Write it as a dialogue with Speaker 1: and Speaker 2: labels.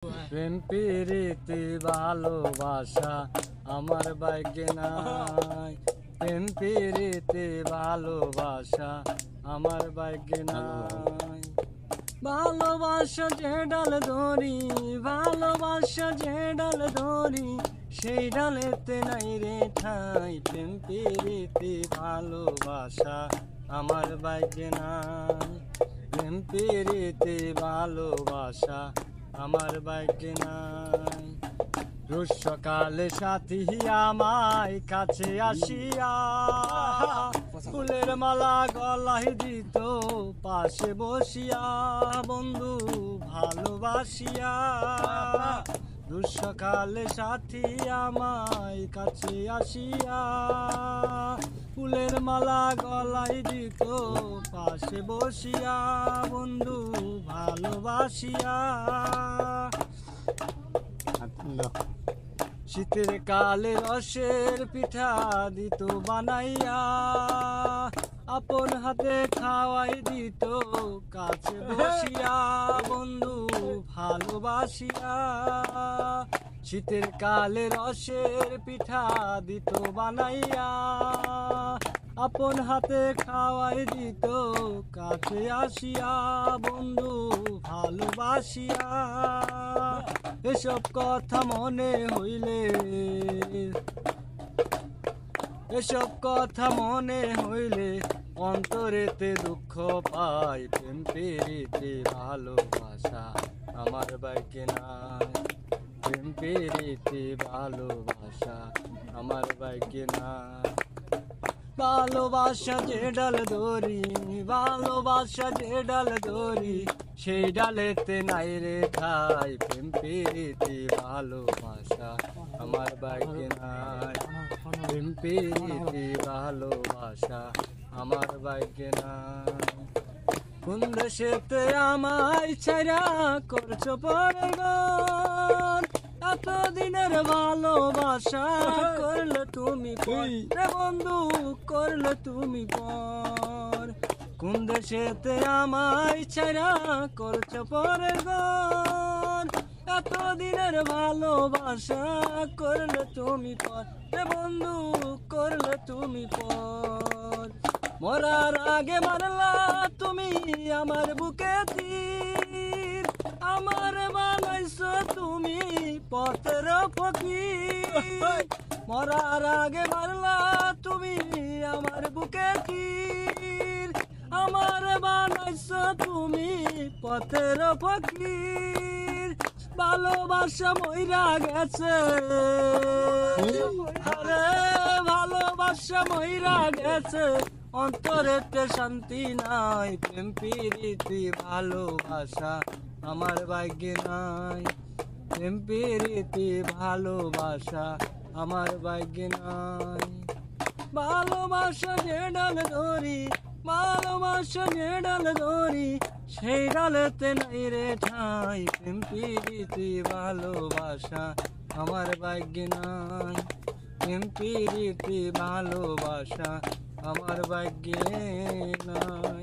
Speaker 1: প্রেম প্রীতি ভালোবাসা আমার ভাগ্যে নাই। প্রেম প্রীতি ভালোবাসা আমার ভাগ্যে নাই। ভালোবাসা যে ডাল ধরি, ভালোবাসা যে ডাল ধরি, সেই ডালেতে নাই রে ঠাই। প্রেম প্রীতি ভালোবাসা আমার ভাগ্যে নাই। প্রেম প্রীতি ভালোবাসা আমার ভাগ্যে নাই। রোজ সকালে সাথী আমায় কাছে আসিয়া ফুলের মালা গলায় দিত পাশে বসিয়া, বন্ধু ভালোবাসিয়া। রোজ সকালে সাথী আমায় কাছে আসিয়া ফুলের মালা গলায় দিত পাশে বসিয়া, বন্ধু ভালোবাসিয়া। শীতের কালে রসের পিঠা দিত বানাইয়া, আপন হাতে খাওয়াই দিত কাছে বসিয়া, বন্ধু ভালোবাসিয়া। শীতের কালে রসের পিঠা দিত বানাইয়া, আপন হাতে খাওয়াই দিত কাছে আসিয়া, বন্ধু ভালোবাসিয়া। এসব কথা মনে হইলে, এসব কথা মনে হইলে অন্তরেতে দুঃখ পাই। প্রেম প্রীতি ভালোবাসা আমার ভাগ্যে নাই। প্রেম প্রীতি ভালোবাসা আমার ভাগ্যে নাই। ভালোবাসা যে ডাল ধরি, ভালোবাসা যে ডাল ধরি, সেই ডালেতে নাই রে ঠাই। প্রেম প্রীতি ভালোবাসা আমার ভাগ্যে নাই। প্রেম প্রীতি ভালোবাসা আমার ভাগ্যে নাই। কোন দেশেতে আমায় ছাইরা করছো পরগণ, এতদিনের ভালোবাসা করলে তুমি পর, বন্ধু করলে তুমি পর। কোন দেশেতে আমায় ছাইরা করছো পরগণ, এতদিনের ভালোবাসা করলে তুমি পর, বন্ধু করলে তুমি পর। মরার আগে মারলা তুমি আমার বুকে তীর, আমার বানাইছো তুমি পথের ফকির। মরার আগে মারলা তুমি আমার বুকে তীর, আমার বানাইছো তুমি পথের ফকির। ভালোবাসা মইরা গেছে, আরে ভালোবাসা মইরা গেছে, অন্তরেতে শান্তি নাই। প্রেম প্রীতি ভালোবাসা আমার ভাগ্যে নাই। প্রেম প্রীতি ভালোবাসা আমার ভাগ্যে নাই। ভালোবাসা যে ডাল ধরি, ভালোবাসা যে ডাল ধরি, সেই ডালেতে নাই রে ঠাই। প্রেম প্রীতি ভালোবাসা আমার ভাগ্যে নাই। প্রেম প্রীতি ভালোবাসা আমার ভাগ্যে নাই।